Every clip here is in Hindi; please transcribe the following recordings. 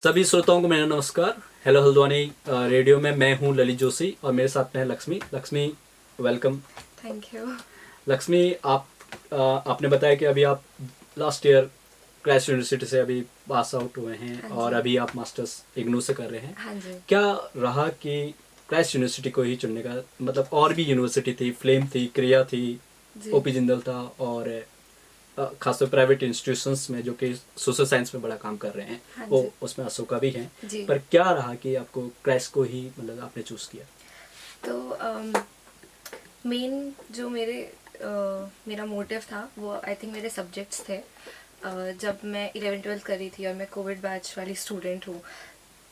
सभी श्रोताओं को मेरा नमस्कार। हेलो हल्द्वानी रेडियो में मैं हूं ललित जोशी और मेरे साथ में है Lakshmi. Welcome. Thank you. Lakshmi, आपने बताया कि अभी आप लास्ट ईयर क्राइस्ट यूनिवर्सिटी से अभी पास आउट हुए हैं हाँ और जी। अभी आप मास्टर्स इग्नू से कर रहे हैं। हाँ जी। क्या रहा कि क्राइस्ट यूनिवर्सिटी को ही चुनने का मतलब, और भी यूनिवर्सिटी थी, फ्लेम थी, क्रिया थी, जी। ओपी जिंदल था और खासतौर प्राइवेट इंस्टीट्यूशंस में जो कि सोशल साइंस में बड़ा काम कर रहे हैं, हाँ वो जी। उसमें अशोका भी हैं। जी। पर क्या रहा कि आपको क्राइस्ट को ही मतलब आपने चूज़ किया? तो मेन जो मेरा मोटिव था वो आई थिंक मेरे सब्जेक्ट्स थे। जब मैं 11वीं 12वीं कर रही थी और मैं कोविड बैच वाली स्टूडेंट हूँ,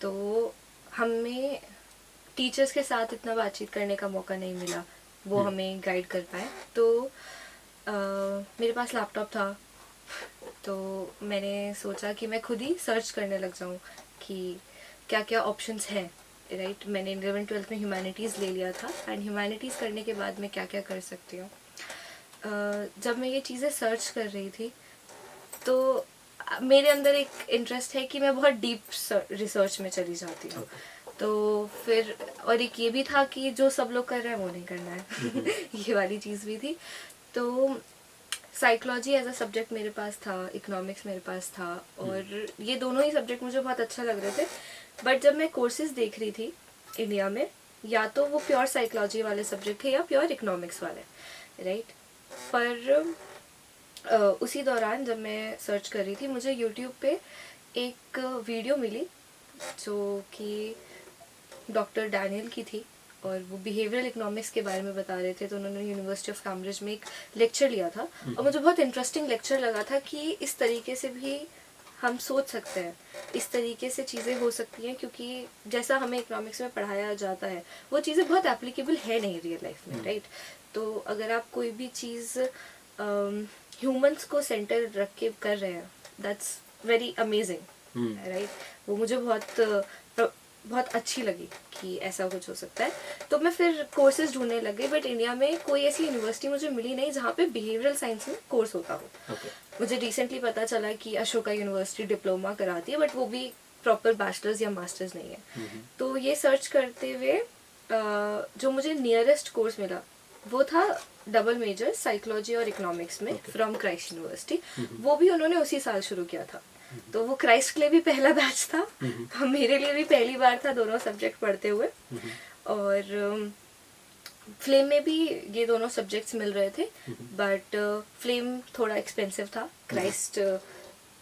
तो हमें टीचर्स के साथ इतना बातचीत करने का मौका नहीं मिला, वो हमें गाइड कर पाए। तो मेरे पास लैपटॉप था, तो मैंने सोचा कि मैं खुद ही सर्च करने लग जाऊँ कि क्या क्या ऑप्शंस हैं। राइट, मैंने 11वीं 12वीं में ह्यूमैनिटीज़ ले लिया था एंड ह्यूमैनिटीज़ करने के बाद मैं क्या क्या कर सकती हूँ। जब मैं ये चीज़ें सर्च कर रही थी, तो मेरे अंदर एक इंटरेस्ट है कि मैं बहुत डीप रिसर्च में चली जाती हूँ। तो फिर और एक ये भी था कि जो सब लोग कर रहे हैं वो नहीं करना है। ये वाली चीज़ भी थी। तो साइकोलॉजी एज अ सब्जेक्ट मेरे पास था, इकोनॉमिक्स मेरे पास था, और ये दोनों ही सब्जेक्ट मुझे बहुत अच्छा लग रहे थे। बट जब मैं कोर्सेज देख रही थी इंडिया में, या तो वो प्योर साइकोलॉजी वाले सब्जेक्ट थे या प्योर इकोनॉमिक्स वाले, राइट। पर उसी दौरान जब मैं सर्च कर रही थी, मुझे यूट्यूब पे एक वीडियो मिली जो कि डॉक्टर डैनियल की थी, और वो बिहेवियरल इकोनॉमिक्स के बारे में बता रहे थे। तो उन्होंने यूनिवर्सिटी ऑफ कैम्ब्रिज में एक लेक्चर लिया था, और मुझे बहुत इंटरेस्टिंग लेक्चर लगा था कि इस तरीके से भी हम सोच सकते हैं, इस तरीके से चीज़ें हो सकती हैं, क्योंकि जैसा हमें इकोनॉमिक्स में पढ़ाया जाता है वो चीज़ें बहुत एप्लीकेबल है नहीं रियल लाइफ में, राइट। तो अगर आप कोई भी चीज़ ह्यूमंस को सेंटर रख के कर रहे हैं, दैट्स वेरी अमेजिंग, राइट। वो मुझे बहुत अच्छी लगी कि ऐसा कुछ हो सकता है। तो मैं फिर कोर्सेज ढूंढने लग गई, बट इंडिया में कोई ऐसी यूनिवर्सिटी मुझे मिली नहीं जहाँ पे बिहेवियरल साइंस में कोर्स होता हो। मुझे रिसेंटली पता चला कि अशोका यूनिवर्सिटी डिप्लोमा कराती है, बट वो भी प्रॉपर बैचलर्स या मास्टर्स नहीं है। तो ये सर्च करते हुए जो मुझे नियरेस्ट कोर्स मिला वो था डबल मेजर साइकोलॉजी और इकोनॉमिक्स में फ्रॉम क्राइस्ट यूनिवर्सिटी। वो भी उन्होंने उसी साल शुरू किया था। तो वो क्राइस्ट के लिए भी पहला बैच था, मेरे लिए भी पहली बार था दोनों सब्जेक्ट पढ़ते हुए। और फ्लेम में भी ये दोनों सब्जेक्ट्स मिल रहे थे, बट फ्लेम थोड़ा एक्सपेंसिव था। क्राइस्ट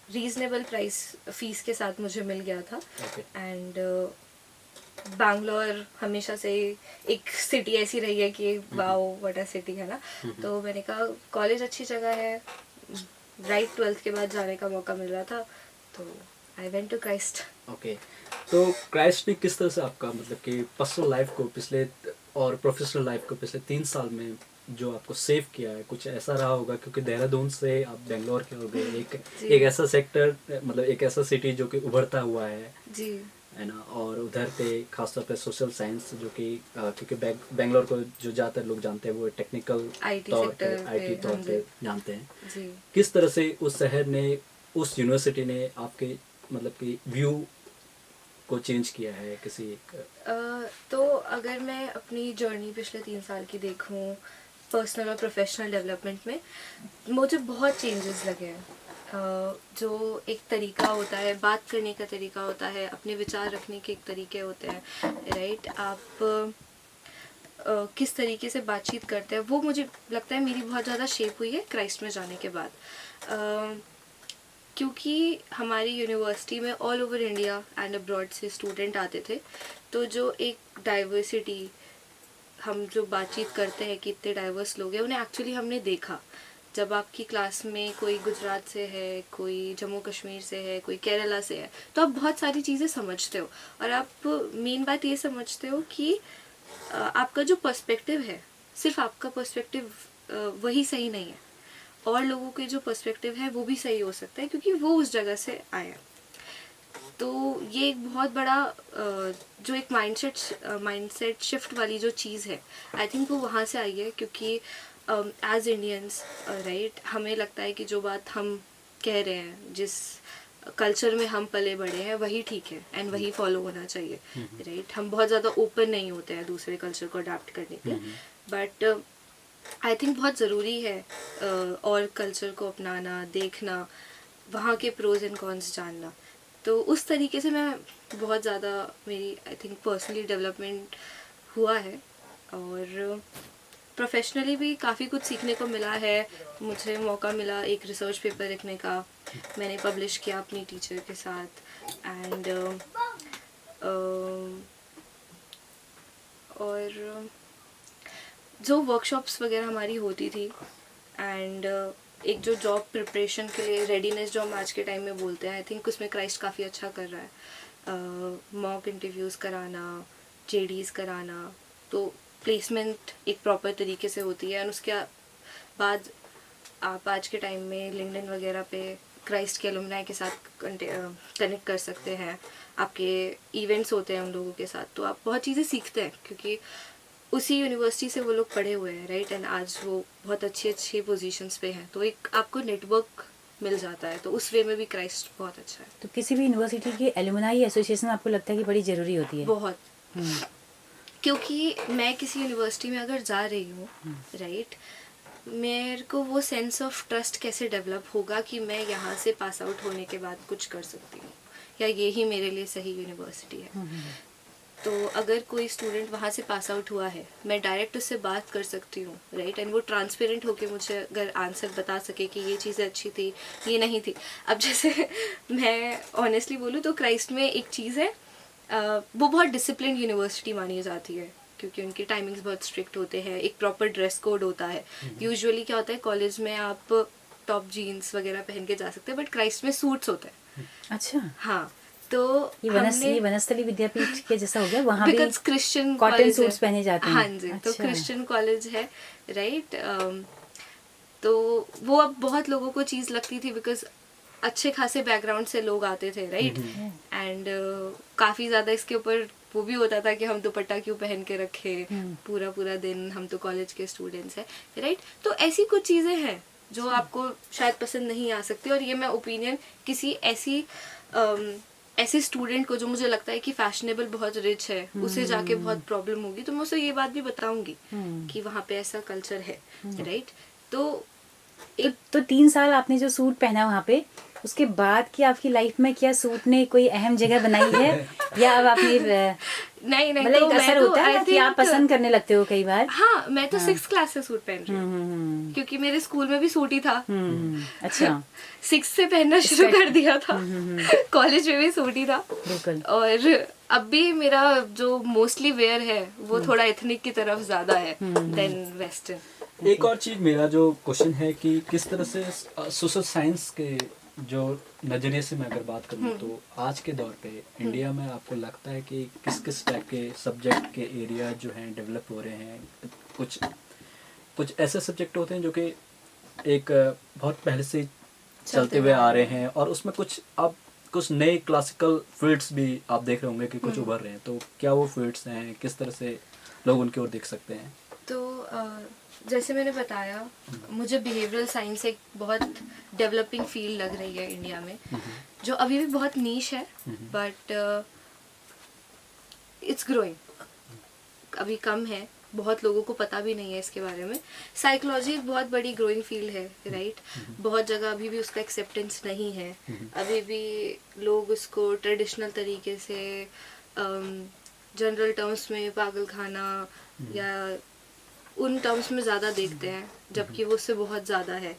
रीजनेबल प्राइस फीस के साथ मुझे मिल गया था। एंड बैंगलोर हमेशा से एक सिटी ऐसी रही है कि वाओ व्हाट अ सिटी, है ना। तो मैंने कहा कॉलेज अच्छी जगह है, राइट 12th के बाद जाने का मौका मिल रहा था, तो I went to Christ. Okay. तो क्राइस्ट ने किस तरह से आपका मतलब कि पर्सनल लाइफ को पिछले और प्रोफेशनल लाइफ को पिछले 3 साल में जो आपको सेव किया है, कुछ ऐसा रहा होगा? क्योंकि देहरादून से आप बेंगलोर के हो गए, एक ऐसा सेक्टर, मतलब एक ऐसा सिटी जो कि उभरता हुआ जी है ना, और उधर पे खासतौर पे सोशल साइंस जो कि क्योंकि बेंगलोर को जो ज़्यादातर लोग जानते हैं वो टेक्निकल आईटी तौर पे, सेक्टर पे। आईटी हाँ तौर जी। पे जानते हैं। जी। किस तरह से उस शहर ने, उस यूनिवर्सिटी ने आपके मतलब कि व्यू को चेंज किया है किसी एक? तो अगर मैं अपनी जर्नी पिछले 3 साल की देखूं, पर्सनल और प्रोफेशनल डेवलपमेंट में मुझे बहुत चेंजेस लगे हैं। जो एक तरीका होता है, बात करने का तरीका होता है, अपने विचार रखने के एक तरीके होते हैं, राइट। आप किस तरीके से बातचीत करते हैं, वो मुझे लगता है मेरी बहुत ज़्यादा शेप हुई है क्राइस्ट में जाने के बाद। क्योंकि हमारी यूनिवर्सिटी में all over India and abroad से स्टूडेंट आते थे, तो जो एक डाइवर्सिटी, हम जो बातचीत करते हैं कि इतने डाइवर्स लोग हैं, उन्हें एक्चुअली हमने देखा। जब आपकी क्लास में कोई गुजरात से है, कोई जम्मू कश्मीर से है, कोई केरला से है, तो आप बहुत सारी चीज़ें समझते हो, और आप मेन बात ये समझते हो कि आपका जो पर्सपेक्टिव है, सिर्फ आपका पर्सपेक्टिव वही सही नहीं है, और लोगों के जो पर्सपेक्टिव है वो भी सही हो सकता है, क्योंकि वो उस जगह से आए हैं। तो ये एक बहुत बड़ा जो एक माइंडसेट शिफ्ट वाली जो चीज़ है, आई थिंक वो वहाँ से आई है। क्योंकि एज इंडियंस, राइट, हमें लगता है कि जो बात हम कह रहे हैं, जिस कल्चर में हम पले बड़े हैं वही ठीक है एंड वही फॉलो होना चाहिए, राइट. हम बहुत ज़्यादा ओपन नहीं होते हैं दूसरे कल्चर को अडाप्ट करने के लिए, बट आई थिंक बहुत ज़रूरी है और कल्चर को अपनाना, देखना, वहाँ के प्रोज एंड कॉन्स जानना. तो उस तरीके से मैं बहुत ज़्यादा, मेरी आई थिंक पर्सनली डेवलपमेंट हुआ है और प्रोफेशनली भी काफ़ी कुछ सीखने को मिला है. मुझे मौका मिला एक रिसर्च पेपर लिखने का, मैंने पब्लिश किया अपनी टीचर के साथ. एंड और जो वर्कशॉप्स वगैरह हमारी होती थी एंड एक जो जॉब प्रिपरेशन के लिए रेडीनेस जो हम आज के टाइम में बोलते हैं, आई थिंक उसमें क्राइस्ट काफ़ी अच्छा कर रहा है. मॉक इंटरव्यूज़ कराना, जेडीज़ कराना, तो प्लेसमेंट एक प्रॉपर तरीके से होती है. और उसके बाद आप आज के टाइम में लिंक्डइन वगैरह पे क्राइस्ट के अलुमनाई के साथ कनेक्ट कर सकते हैं. आपके इवेंट्स होते हैं उन लोगों के साथ, तो आप बहुत चीज़ें सीखते हैं क्योंकि उसी यूनिवर्सिटी से वो लोग पढ़े हुए हैं, राइट. एंड आज वो बहुत अच्छी पोजीशंस पे हैं, तो एक आपको नेटवर्क मिल जाता है. तो उस वे में भी क्राइस्ट बहुत अच्छा है. तो किसी भी यूनिवर्सिटी की एलुमनाई एसोसिएशन आपको लगता है कि बड़ी ज़रूरी होती है? बहुत. क्योंकि मैं किसी यूनिवर्सिटी में अगर जा रही हूँ, राइट, मेरे को वो सेंस ऑफ ट्रस्ट कैसे डेवलप होगा कि मैं यहाँ से पास आउट होने के बाद कुछ कर सकती हूँ या ये ही मेरे लिए सही यूनिवर्सिटी है. तो अगर कोई स्टूडेंट वहाँ से पास आउट हुआ है, मैं डायरेक्ट उससे बात कर सकती हूँ, राइट. एंड वो ट्रांसपेरेंट होके मुझे अगर आंसर बता सके कि ये चीज़ें अच्छी थी, ये नहीं थी. अब जैसे मैं ऑनेस्टली बोलूँ तो क्राइस्ट में एक चीज़ है, वो बहुत डिसिप्लिन यूनिवर्सिटी मानी जाती है क्योंकि उनके टाइमिंग्स बहुत स्ट्रिक्ट होते हैं, एक प्रॉपर ड्रेस कोड होता है. यूजुअली क्या होता है, कॉलेज में आप टॉप जीन्स वगैरह पहन के जा सकते हैं, बट क्राइस्ट में सूट्स होते हैं. अच्छा. हाँ, तो ये वनस्थली विद्यापीठ के जैसा हो गया, वहाँ भी बिकॉज क्रिश्चियन कॉटन सूट्स पहने जाते हैं. हाँ जी. अच्छा. तो क्रिश्चियन कॉलेज है, राइट. तो वो अब बहुत लोगों को चीज़ लगती थी बिकॉज अच्छे खासे बैकग्राउंड से लोग आते थे, राइट. एंड काफ़ी ज़्यादा इसके ऊपर वो भी होता था कि हम दुपट्टा क्यों पहन के रखे पूरा पूरा दिन, हम तो कॉलेज के स्टूडेंट्स हैं, राइट. तो ऐसी कुछ चीज़ें हैं जो आपको शायद पसंद नहीं आ सकती. और ये मैं ओपिनियन किसी ऐसे स्टूडेंट को जो मुझे लगता है कि फैशनेबल बहुत रिच है, उसे जाके बहुत प्रॉब्लम होगी, तो मैं उसे ये बात भी बताऊंगी कि वहाँ पे ऐसा कल्चर है, राइट. तो 3 साल आपने जो सूट पहना वहाँ पे, उसके बाद की आपकी लाइफ में क्या सूट ने कोई अहम जगह बनाई है या अब आपने नहीं मतलब तो एक असर होता है ना कि आप पसंद करने लगते हो कई बार? हाँ, मैं तो 6th क्लास से सूट पहन रही हूँ क्योंकि मेरे स्कूल में भी सूट ही था. अच्छा. 6th से पहनना शुरू कर दिया था. कॉलेज में भी सूट ही था. बिल्कुल. और अब भी मेरा जो मोस्टली वेयर है वो थोड़ा एथनिक की तरफ ज्यादा है देन वेस्टर्न. एक और चीज़ मेरा जो क्वेश्चन है कि किस तरह से सोशल साइंस के जो नज़रिए से मैं अगर बात करूँ तो आज के दौर पे इंडिया में आपको लगता है कि किस किस टाइप के सब्जेक्ट के एरिया जो हैं डेवलप हो रहे हैं? कुछ ऐसे सब्जेक्ट होते हैं जो कि एक बहुत पहले से चलते हुए आ रहे हैं और उसमें कुछ नए क्लासिकल फील्ड्स भी आप देख रहे होंगे कि कुछ उभर रहे हैं. तो क्या वो फील्ड्स हैं, किस तरह से लोग उनकी ओर देख सकते हैं? तो जैसे मैंने बताया, मुझे बिहेवियरल साइंस एक बहुत डेवलपिंग फील्ड लग रही है इंडिया में, जो अभी भी बहुत नीश है, बट इट्स ग्रोइंग. अभी कम है, बहुत लोगों को पता भी नहीं है इसके बारे में. साइकोलॉजी एक बहुत बड़ी ग्रोइंग फील्ड है, राइट. बहुत जगह अभी भी उसका एक्सेप्टेंस नहीं है. अभी भी लोग उसको ट्रेडिशनल तरीके से जनरल टर्म्स में पागल खाना या उन टर्म्स में ज़्यादा देखते हैं, जबकि वो उससे बहुत ज़्यादा है,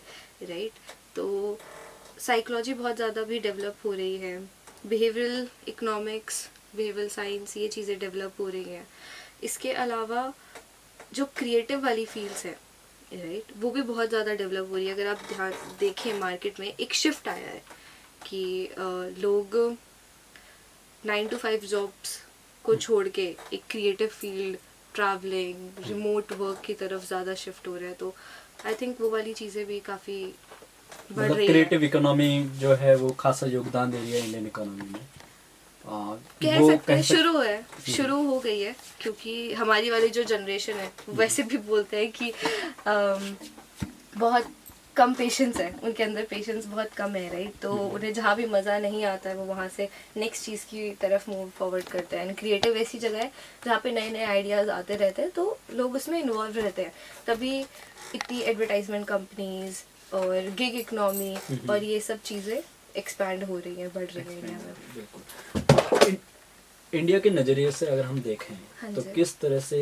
राइट. तो साइकोलॉजी बहुत ज़्यादा भी डेवलप हो रही है. बिहेवियरल इकोनॉमिक्स, बिहेवियरल साइंस, ये चीज़ें डेवलप हो रही हैं. इसके अलावा जो क्रिएटिव वाली फील्ड्स है, राइट, वो भी बहुत ज़्यादा डेवलप हो रही है. अगर आप ध्यान देखें, मार्केट में एक शिफ्ट आया है कि लोग 9 to 5 जॉब्स को छोड़ के एक creative field, travelling, remote work की तरफ ज़्यादा शिफ्ट हो रहा है. तो आई थिंक वो वाली चीज़ें भी काफ़ी बढ़ रही है. क्रिएटिव इकोनॉमी जो है वो खासा योगदान दे रही है इंडियन इकोनॉमी में. कह सकते हैं शुरू हो गई है, क्योंकि हमारी वाली जो जनरेशन है वैसे भी बोलते हैं कि बहुत कम पेशेंस है, उनके अंदर पेशेंस बहुत कम है, राइट। तो उन्हें जहाँ भी मज़ा नहीं आता है वो वहाँ से नेक्स्ट चीज़ की तरफ मूव फॉरवर्ड करते हैं। एंड क्रिएटिव ऐसी जगह है जहाँ पे नए नए आइडियाज़ आते रहते हैं, तो लोग उसमें इन्वॉल्व रहते हैं। तभी इतनी एडवर्टाइजमेंट कंपनीज और गिग इकोनॉमी और ये सब चीज़ें एक्सपैंड हो रही हैं, बढ़ रही हैं इंडिया में। बिल्कुल। इंडिया के नज़रिए से अगर हम देखें हाँ तो जी। किस तरह से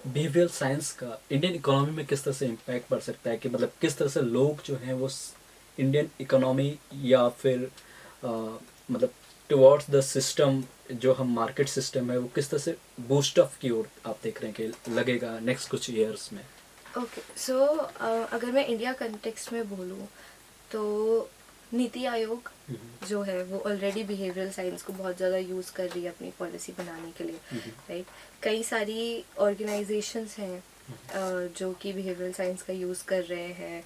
बिहेवियरल साइंस का इंडियन इकोनॉमी में किस तरह से इम्पैक्ट पड़ सकता है, कि मतलब किस तरह से लोग जो हैं वो इंडियन इकोनॉमी या फिर मतलब टुवर्ड्स द सिस्टम, जो हम मार्केट सिस्टम है, वो किस तरह से बूस्ट अप की ओर आप देख रहे हैं कि लगेगा नेक्स्ट कुछ ईयर्स में? ओके, सो अगर मैं इंडिया कंटेक्स्ट में बोलूँ तो नीति आयोग जो है वो ऑलरेडी बिहेवियरल साइंस को बहुत ज़्यादा यूज़ कर रही है अपनी पॉलिसी बनाने के लिए, राइट। कई सारी ऑर्गेनाइजेशंस हैं जो कि बिहेवियरल साइंस का यूज़ कर रहे हैं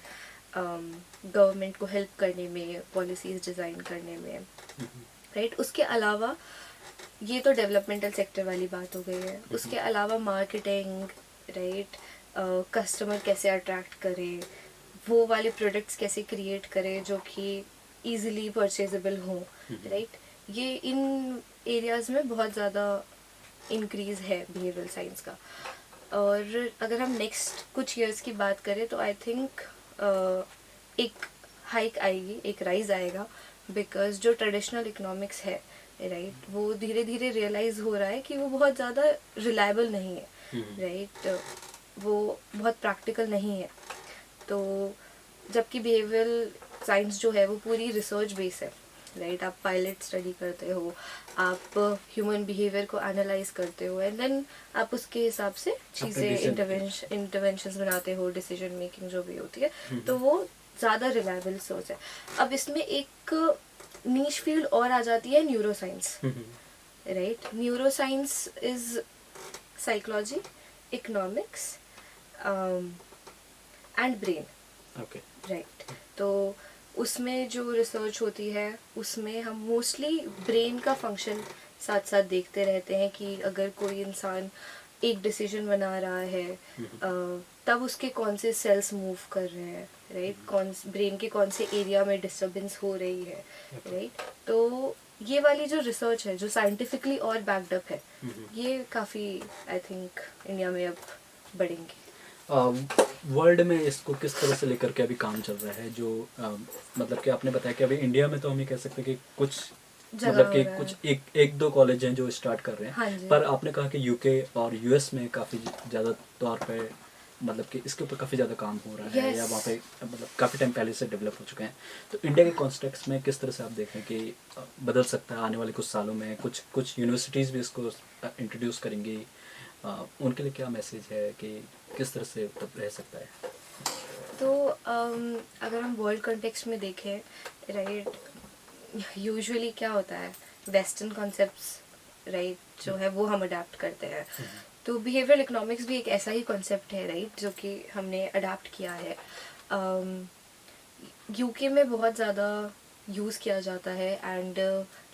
गवर्नमेंट को हेल्प करने में, पॉलिसीज़ डिज़ाइन करने में, राइट। उसके अलावा ये तो डेवलपमेंटल सेक्टर वाली बात हो गई है। उसके अलावा मार्केटिंग, राइट, कस्टमर कैसे अट्रैक्ट करें, वो वाले प्रोडक्ट्स कैसे क्रिएट करें जो कि इजीली परचेजेबल हों, राइट। ये इन एरियाज़ में बहुत ज़्यादा इंक्रीज़ है बिहेवियरल साइंस का। और अगर हम नेक्स्ट कुछ ईयर्स की बात करें तो आई थिंक एक हाइक आएगी, एक राइज आएगा, बिकॉज जो ट्रेडिशनल इकोनॉमिक्स है, राइट, वो धीरे धीरे रियलाइज़ हो रहा है कि वो बहुत ज़्यादा रिलायबल नहीं है, राइट, वो बहुत प्रैक्टिकल नहीं है। तो जबकि बिहेवियरल साइंस जो है वो पूरी रिसर्च बेस है, राइट। आप पायलट स्टडी करते हो, आप ह्यूमन बिहेवियर को एनालाइज करते हो एंड देन आप उसके हिसाब से चीज़ें इंटरवेंशंस बनाते हो, डिसीजन मेकिंग जो भी होती है, तो वो ज़्यादा रिलायबल सोच है। अब इसमें एक नीश फील्ड और आ जाती है, neuro science, right. Neuro science is psychology, economics and brain, okay, right. तो उसमें जो रिसर्च होती है उसमें हम मोस्टली ब्रेन का फंक्शन साथ साथ देखते रहते हैं कि अगर कोई इंसान एक डिसीजन बना रहा है तब उसके कौन से सेल्स मूव कर रहे हैं, राइट, कौन ब्रेन के कौन से एरिया में डिस्टर्बेंस हो रही है, राइट। तो ये वाली जो रिसर्च है जो साइंटिफिकली और बैकड है, ये काफ़ी आई थिंक इंडिया में अब बढ़ेंगी। वर्ल्ड में इसको किस तरह से लेकर के अभी काम चल रहा है? जो मतलब कि आपने बताया कि अभी इंडिया में तो हम ये कह सकते हैं कि कुछ मतलब कि कुछ एक दो कॉलेज हैं जो स्टार्ट कर रहे हैं, पर आपने कहा कि यूके और यूएस में काफ़ी ज़्यादा तौर पे मतलब कि इसके ऊपर काफ़ी ज़्यादा काम हो रहा है, या वहाँ पे मतलब काफ़ी टाइम पहले से डेवलप हो चुके हैं। तो इंडिया के कॉन्टेक्स्ट में किस तरह से आप देख रहे हैं कि बदल सकता है आने वाले कुछ सालों में? कुछ यूनिवर्सिटीज़ भी इसको इंट्रोड्यूस करेंगी, उनके लिए क्या मैसेज है कि किस तरह से तब रह सकता है? तो अगर हम वर्ल्ड कॉन्टेक्स्ट में देखें, राइट, यूजुअली क्या होता है, वेस्टर्न कॉन्सेप्ट्स, राइट, जो है वो हम अडाप्ट करते हैं। तो बिहेवियरल इकोनॉमिक्स भी एक ऐसा ही कॉन्सेप्ट है, राइट, जो कि हमने अडाप्ट किया है। यूके में बहुत ज़्यादा यूज़ किया जाता है and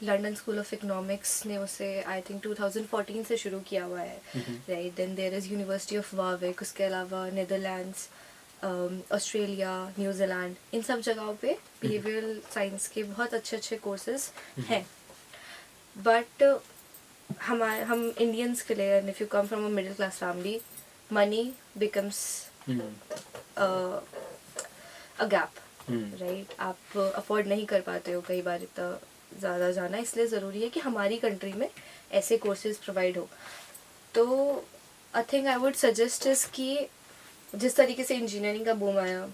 London school of economics ने उसे आई थिंक 2014 से शुरू किया हुआ है, right. Then there is university of Warwick, उसके अलावा नीदरलैंड्स, ऑस्ट्रेलिया, न्यूजीलैंड, इन सब जगहों पे बिहेवियरल साइंस के बहुत अच्छे अच्छे कोर्सेज हैं। बट हम इंडियंस के लिए, and if you come from a middle class family, money becomes a gap, right. आप अफोर्ड नहीं कर पाते हो कई बार इतना ज़्यादा जाना, इसलिए ज़रूरी है कि हमारी कंट्री में ऐसे कोर्सेज प्रोवाइड हो। तो I think I would suggest is कि जिस तरीके से इंजीनियरिंग का बूम आया,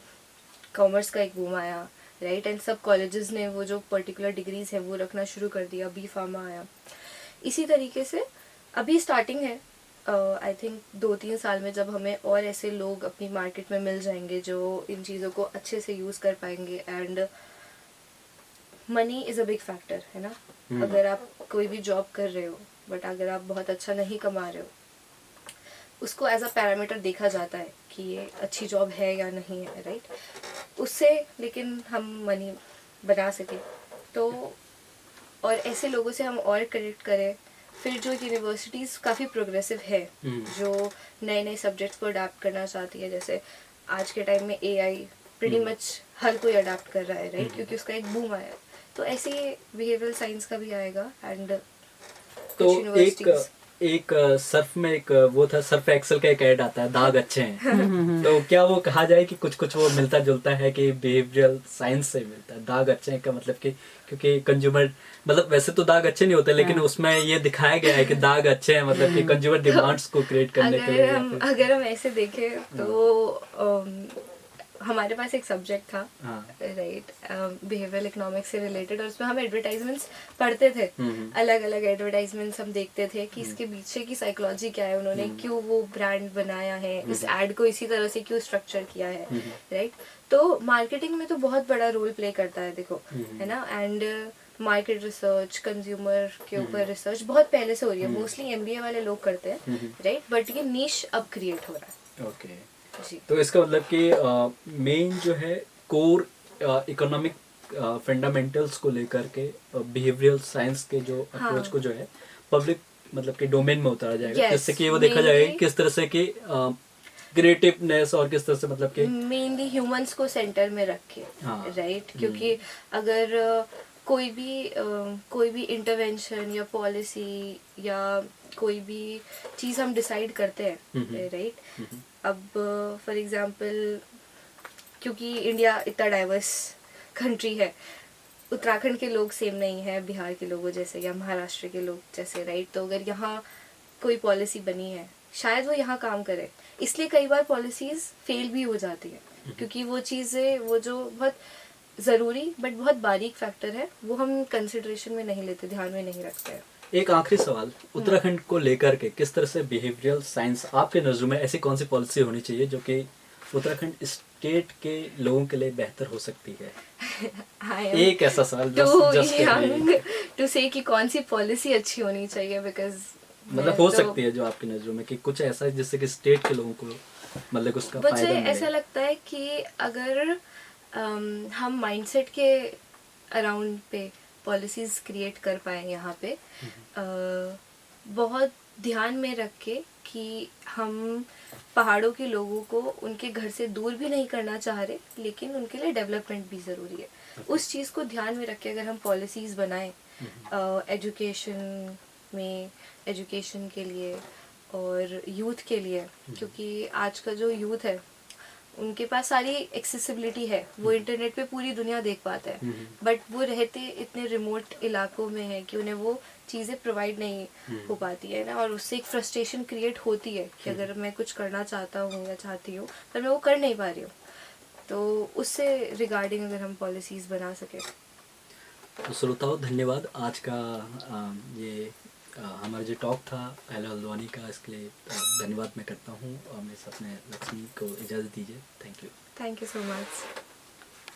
कॉमर्स का एक बूम आया, राइट, एंड सब कॉलेजेस ने वो जो पर्टिकुलर डिग्रीज हैं वो रखना शुरू कर दिया, बी फार्मा आया, इसी तरीके से अभी स्टार्टिंग है। आई थिंक 2-3 साल में जब हमें और ऐसे लोग अपनी मार्केट में मिल जाएंगे जो इन चीज़ों को अच्छे से यूज़ कर पाएंगे, and money is a big factor, है ना। अगर आप कोई भी जॉब कर रहे हो बट अगर आप बहुत अच्छा नहीं कमा रहे हो, उसको एज अ पैरामीटर देखा जाता है कि ये अच्छी जॉब है या नहीं है, राइट। उससे लेकिन हम मनी बना सके तो, और ऐसे लोगों से हम और कनेक्ट करें। फिर जो यूनिवर्सिटीज़ काफ़ी प्रोग्रेसिव है, जो नए नए सब्जेक्ट्स को अडाप्ट करना चाहती है, जैसे आज के टाइम में AI प्रीटी मच हर कोई अडाप्ट कर रहा है, राइट, क्योंकि उसका एक बूम आया है। तो ऐसे ही बिहेवियरल साइंस का भी आएगा एंड तो एक सर्फ में एक वो था, सर्फ एक्सेल का एक ऐड आता है, दाग अच्छे हैं। तो क्या वो कहा जाए कि कुछ कुछ वो मिलता जुलता है कि बिहेवियरल साइंस से मिलता है? दाग अच्छे हैं का मतलब कि क्योंकि कंज्यूमर मतलब वैसे तो दाग अच्छे नहीं होते, लेकिन उसमें ये दिखाया गया है कि दाग अच्छे हैं, मतलब कि कंज्यूमर डिमांड्स को क्रिएट करने के लिए। अगर हम ऐसे देखें तो हमारे पास एक सब्जेक्ट था, राइट, बिहेवियरल इकोनॉमिक्स से रिलेटेड, और उसमें हम एडवर्टाइजमेंट्स पढ़ते थे। अलग अलग एडवर्टाइजमेंट्स हम देखते थे कि इसके पीछे की साइकोलॉजी क्या है, उन्होंने क्यों वो ब्रांड बनाया है, इस एड को इसी तरह से क्यों स्ट्रक्चर किया है, राइट। तो मार्केटिंग में तो बहुत बड़ा रोल प्ले करता है, देखो, है ना। एंड मार्केट रिसर्च, कंज्यूमर के ऊपर रिसर्च बहुत पहले से हो रही है, मोस्टली एमबीए वाले लोग करते हैं, राइट, बट ये नीश अब क्रिएट हो रहा है। ओके जी। तो इसका मतलब कि मेन जो है कोर इकोनॉमिक फंडामेंटल्स को लेकर के बिहेवियरल साइंस के जो अप्रोच को जो है पब्लिक मतलब कि डोमेन में उतारा जाएगा, Yes, जिससे कि वो देखा जाएगा कि किस तरह से कि क्रिएटिवनेस और किस तरह से मतलब कि मेनली ह्यूमंस को सेंटर में रख के, राइट, क्योंकि अगर कोई भी इंटरवेंशन या पॉलिसी या कोई भी चीज़ हम डिसाइड करते हैं, राइट, अब फॉर एग्जांपल क्योंकि इंडिया इतना डाइवर्स कंट्री है, उत्तराखंड के लोग सेम नहीं है बिहार के लोगों जैसे या महाराष्ट्र के लोग जैसे, राइट। तो अगर यहाँ कोई पॉलिसी बनी है, शायद वो यहाँ काम करे, इसलिए कई बार पॉलिसीज फेल भी हो जाती है, क्योंकि वो चीज़ें, वो जो बहुत ज़रूरी बट बहुत बारीक फैक्टर है, वो हम कंसिडरेशन में नहीं लेते, ध्यान में नहीं रखते हैं। एक आखिरी सवाल, उत्तराखंड को लेकर के किस तरह से बिहेवियरल साइंस आपके नजरों में ऐसी कौन सी पॉलिसी होनी चाहिए जो कि उत्तराखंड स्टेट के लोगों के लिए बेहतर हो सकती है? एक ऐसा सवाल टू से कि कौन सी पॉलिसी अच्छी होनी चाहिए, बिकॉज मतलब हो सकती है जो आपकी नजरों में कि कुछ ऐसा है जिससे कि स्टेट के लोगों को मतलब उसका फायदा मिले। मुझे ऐसा लगता है कि अगर हम माइंडसेट के अराउंड पे पॉलिसीज क्रिएट कर पाए यहाँ पे, बहुत ध्यान में रख के कि हम पहाड़ों के लोगों को उनके घर से दूर भी नहीं करना चाह रहे, लेकिन उनके लिए डेवलपमेंट भी ज़रूरी है, उस चीज़ को ध्यान में रख के अगर हम पॉलिसीज़ बनाएं एजुकेशन में, एजुकेशन के लिए और यूथ के लिए, क्योंकि आज का जो यूथ है उनके पास सारी एक्सेसिबिलिटी है, वो इंटरनेट पे पूरी दुनिया देख पाता है, बट वो रहते इतने रिमोट इलाकों में है कि उन्हें वो चीज़ें प्रोवाइड नहीं हो पाती है ना, और उससे एक फ्रस्ट्रेशन क्रिएट होती है कि अगर मैं कुछ करना चाहता हूँ या चाहती हूँ पर मैं वो कर नहीं पा रही हूँ, तो उससे रिगार्डिंग अगर हम पॉलिसीज़ बना सकें। तो श्रोताओं, धन्यवाद। आज का ये हमारा जो टॉक था अहला हल्द्वानी का, इसके लिए धन्यवाद मैं करता हूँ, और मेरे साथ में लक्ष्मी को इजाज़त दीजिए। Thank you so much.